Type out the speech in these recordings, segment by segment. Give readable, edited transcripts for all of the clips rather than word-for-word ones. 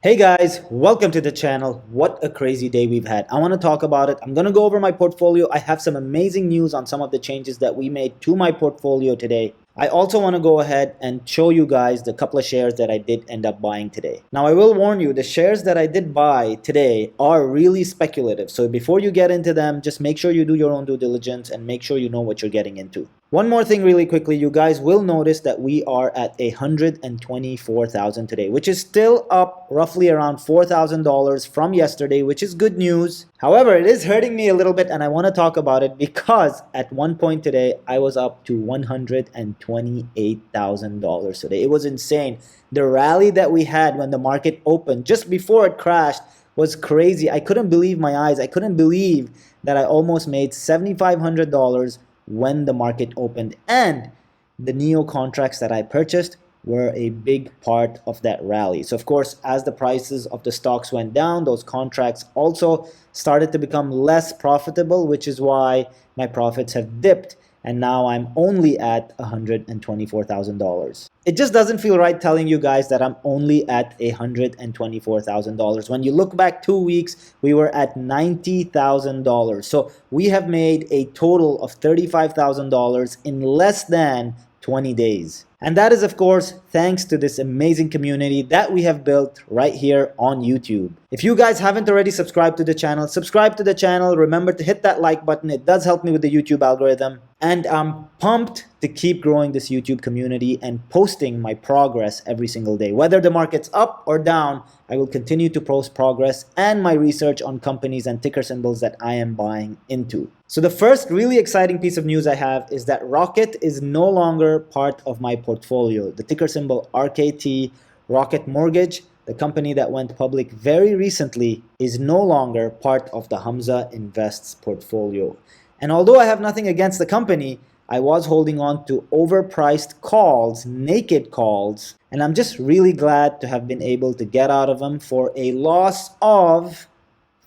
Hey guys, welcome to the channel. What a crazy day we've had. I want to talk about it. I'm going to go over my portfolio. I have some amazing news on some of the changes that we made to my portfolio today. I also want to go ahead and show you guys the couple of shares that I did end up buying today. Now, I will warn you, the shares that I did buy today are really speculative. So before you get into them, just make sure you do your own due diligence and make sure you know what you're getting into. One more thing really quickly, you guys will notice that we are at 124,000 today, which is still up roughly around $4,000 from yesterday, which is good news. However, it is hurting me a little bit and I want to talk about it because at one point today, I was up to $128,000 today. It was insane. The rally that we had when the market opened just before it crashed was crazy. I couldn't believe my eyes. I couldn't believe that I almost made $7,500 when the market opened, and the NEO contracts that I purchased were a big part of that rally. So of course, as the prices of the stocks went down, those contracts also started to become less profitable, which is why my profits have dipped, and now I'm only at $124,000. It just doesn't feel right telling you guys that I'm only at $124,000. When you look back 2 weeks, we were at $90,000. So we have made a total of $35,000 in less than 20 days. And that is, of course, thanks to this amazing community that we have built right here on YouTube. If you guys haven't already subscribed to the channel, subscribe to the channel. Remember to hit that like button. It does help me with the YouTube algorithm. And I'm pumped to keep growing this YouTube community and posting my progress every single day. Whether the market's up or down, I will continue to post progress and my research on companies and ticker symbols that I am buying into. So the first really exciting piece of news I have is that Rocket is no longer part of my portfolio. The ticker symbol RKT, Rocket Mortgage, the company that went public very recently, is no longer part of the Hamza Invests portfolio. And although I have nothing against the company, I was holding on to overpriced calls, naked calls, and I'm just really glad to have been able to get out of them for a loss of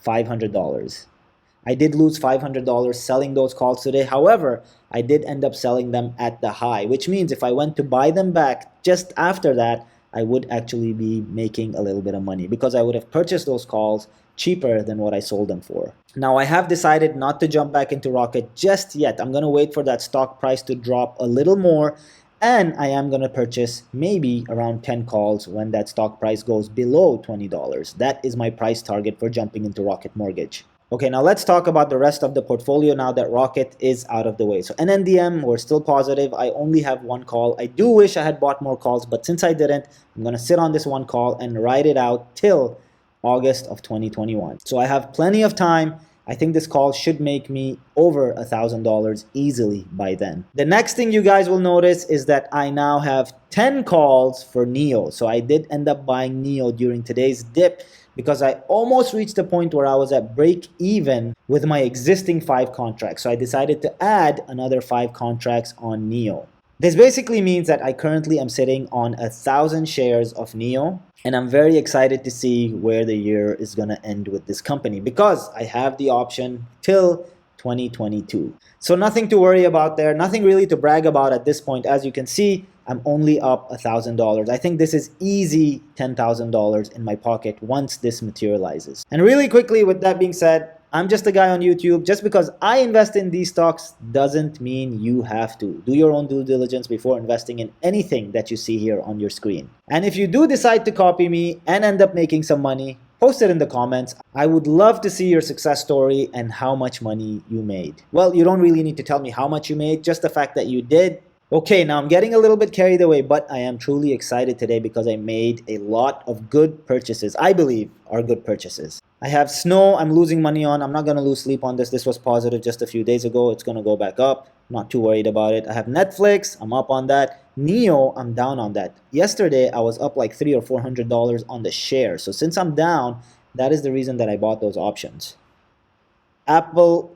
$500. I did lose $500 selling those calls today. However, I did end up selling them at the high, which means if I went to buy them back just after that, I would actually be making a little bit of money because I would have purchased those calls cheaper than what I sold them for. Now, I have decided not to jump back into Rocket just yet. I'm going to wait for that stock price to drop a little more, and I am going to purchase maybe around 10 calls when that stock price goes below $20. That is my price target for jumping into Rocket Mortgage. Okay, now let's talk about the rest of the portfolio now that Rocket is out of the way. So NNDM, we're still positive. I only have one call. I do wish I had bought more calls, but since I didn't, I'm going to sit on this one call and ride it out till August of 2021. So I have plenty of time. I think this call should make me over $1,000 easily by then. The next thing you guys will notice is that I now have 10 calls for NEO. So I did end up buying NEO during today's dip because I almost reached the point where I was at break even with my existing 5 contracts. So I decided to add another 5 contracts on NEO. This basically means that I currently am sitting on 1,000 shares of NEO, and I'm very excited to see where the year is going to end with this company because I have the option till 2022. So nothing to worry about there, nothing really to brag about at this point. As you can see, I'm only up $1,000. I think this is easy $10,000 in my pocket once this materializes. And really quickly, with that being said, I'm just a guy on YouTube. Just because I invest in these stocks doesn't mean you have to. Do your own due diligence before investing in anything that you see here on your screen. And if you do decide to copy me and end up making some money, post it in the comments. I would love to see your success story and how much money you made. Well, you don't really need to tell me how much you made, just the fact that you did. Okay, now I'm getting a little bit carried away, but I am truly excited today because I made a lot of good purchases. I believe are good purchases. I have Snow I'm losing money on. I'm not going to lose sleep on this. This was positive just a few days ago. It's going to go back up. Not too worried about it. I have Netflix. I'm up on that. NEO, I'm down on that. Yesterday, I was up like $300 or $400 on the share. So since I'm down, that is the reason that I bought those options. Apple,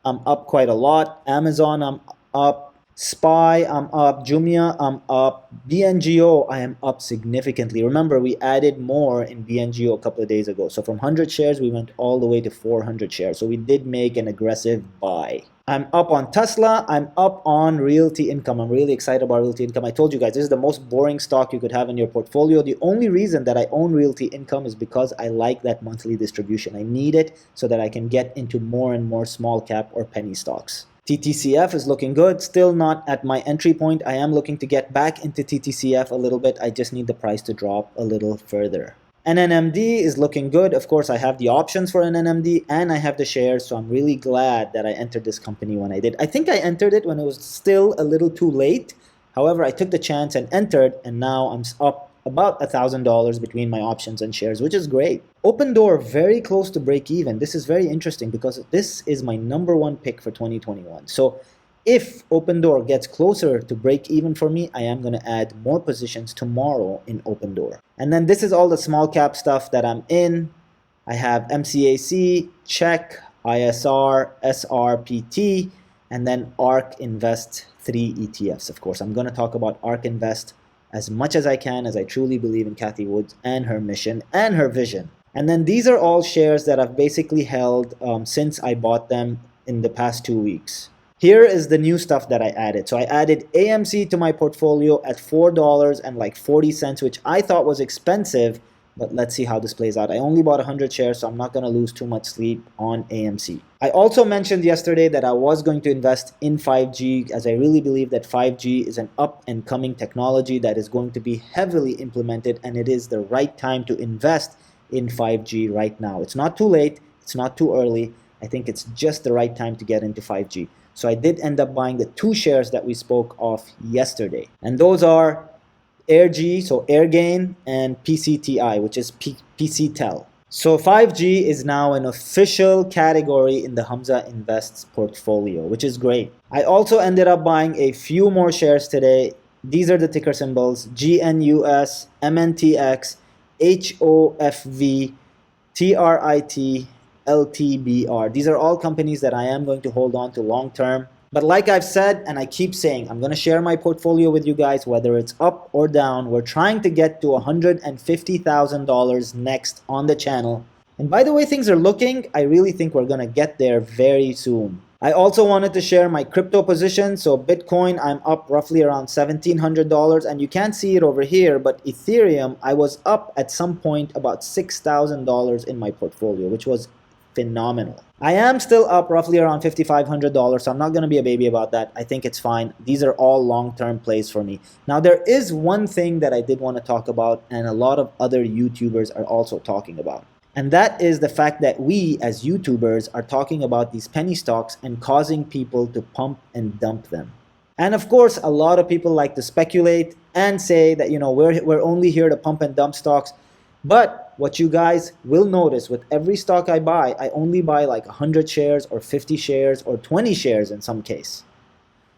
I'm up quite a lot. Amazon, I'm up. SPY, I'm up. Jumia, I'm up. BNGO, I am up significantly. Remember, we added more in BNGO a couple of days ago. So from 100 shares, we went all the way to 400 shares. So we did make an aggressive buy. I'm up on Tesla. I'm up on Realty Income. I'm really excited about Realty Income. I told you guys, this is the most boring stock you could have in your portfolio. The only reason that I own Realty Income is because I like that monthly distribution. I need it so that I can get into more and more small cap or penny stocks. TTCF is looking good. Still not at my entry point. I am looking to get back into TTCF a little bit. I just need the price to drop a little further. NNMD is looking good. Of course, I have the options for NNMD and I have the shares, so I'm really glad that I entered this company when I did. I think I entered it when it was still a little too late. However, I took the chance and entered, and now I'm up about $1,000 between my options and shares, which is great. Open Door, very close to break even. This is very interesting because this is my #1 pick for 2021. So if Open Door gets closer to break even for me, I am going to add more positions tomorrow in Open Door. And then this is all the small cap stuff that I'm in. I have MCAC, check, ISR, SRPT, and then ARK Invest 3 ETFs. Of course, I'm going to talk about ARK Invest as much as I can, as I truly believe in Cathie Wood and her mission and her vision. And then these are all shares that I've basically held since I bought them in the past 2 weeks. Here is the new stuff that I added. So I added AMC to my portfolio at $4.40, which I thought was expensive, but let's see how this plays out. I only bought 100 shares, so I'm not going to lose too much sleep on AMC. I also mentioned yesterday that I was going to invest in 5G, as I really believe that 5G is an up-and-coming technology that is going to be heavily implemented, and it is the right time to invest in 5G right now. It's not too late. It's not too early. I think it's just the right time to get into 5G. So I did end up buying the 2 shares that we spoke of yesterday. And those are AirG, so Airgain, and PCTI, which is PCTEL. So 5G is now an official category in the Hamza Invests portfolio, which is great. I also ended up buying a few more shares today. These are the ticker symbols: GNUS, MNTX, HOFV, TRIT, LTBR. These are all companies that I am going to hold on to long term. But like I've said, and I keep saying, I'm going to share my portfolio with you guys, whether it's up or down. We're trying to get to $150,000 next on the channel. And by the way things are looking, I really think we're going to get there very soon. I also wanted to share my crypto position. So Bitcoin, I'm up roughly around $1,700, and you can't see it over here, but Ethereum, I was up at some point about $6,000 in my portfolio, which was phenomenal. I am still up roughly around $5,500, so I'm not going to be a baby about that. I think it's fine. These are all long-term plays for me. Now, there is one thing that I did want to talk about, and a lot of other YouTubers are also talking about. And that is the fact that we as YouTubers are talking about these penny stocks and causing people to pump and dump them. And of course, a lot of people like to speculate and say that, we're only here to pump and dump stocks. But what you guys will notice with every stock I buy, I only buy like 100 shares or 50 shares or 20 shares in some case.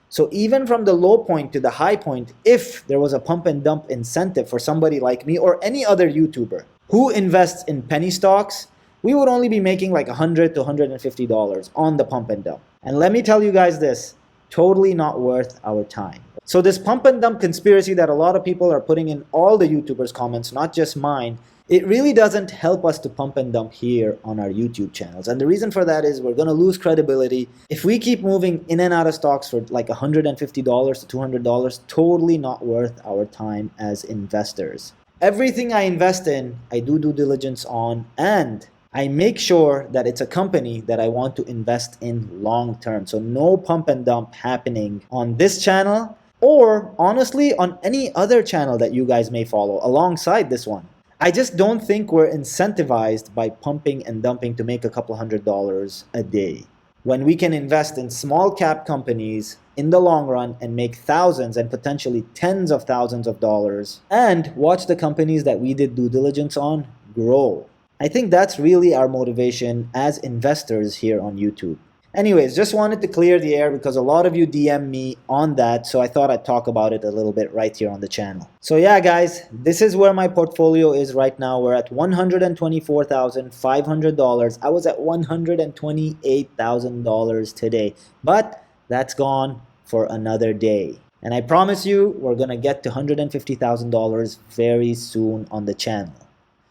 So even from the low point to the high point, if there was a pump and dump incentive for somebody like me or any other YouTuber who invests in penny stocks, we would only be making like $100 to $150 on the pump and dump. And let me tell you guys this, totally not worth our time. So this pump and dump conspiracy that a lot of people are putting in all the YouTubers' comments, not just mine, it really doesn't help us to pump and dump here on our YouTube channels. And the reason for that is we're going to lose credibility. If we keep moving in and out of stocks for like $150 to $200, totally not worth our time as investors. Everything I invest in, I do due diligence on, and I make sure that it's a company that I want to invest in long term. So no pump and dump happening on this channel, or honestly on any other channel that you guys may follow alongside this one. I just don't think we're incentivized by pumping and dumping to make a couple $100 a day, when we can invest in small cap companies in the long run and make thousands and potentially tens of thousands of dollars, and watch the companies that we did due diligence on grow. I think that's really our motivation as investors here on YouTube. Anyways, just wanted to clear the air because a lot of you DM me on that, so I thought I'd talk about it a little bit right here on the channel. So yeah, guys, this is where my portfolio is right now. We're at $124,500. I was at $128,000 today, but that's gone for another day. And I promise you, we're going to get to $150,000 very soon on the channel.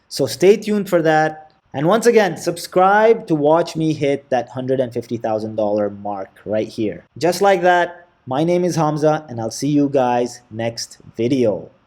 So stay tuned for that. And once again, subscribe to watch me hit that $150,000 mark right here. Just like that, my name is Hamza, and I'll see you guys next video.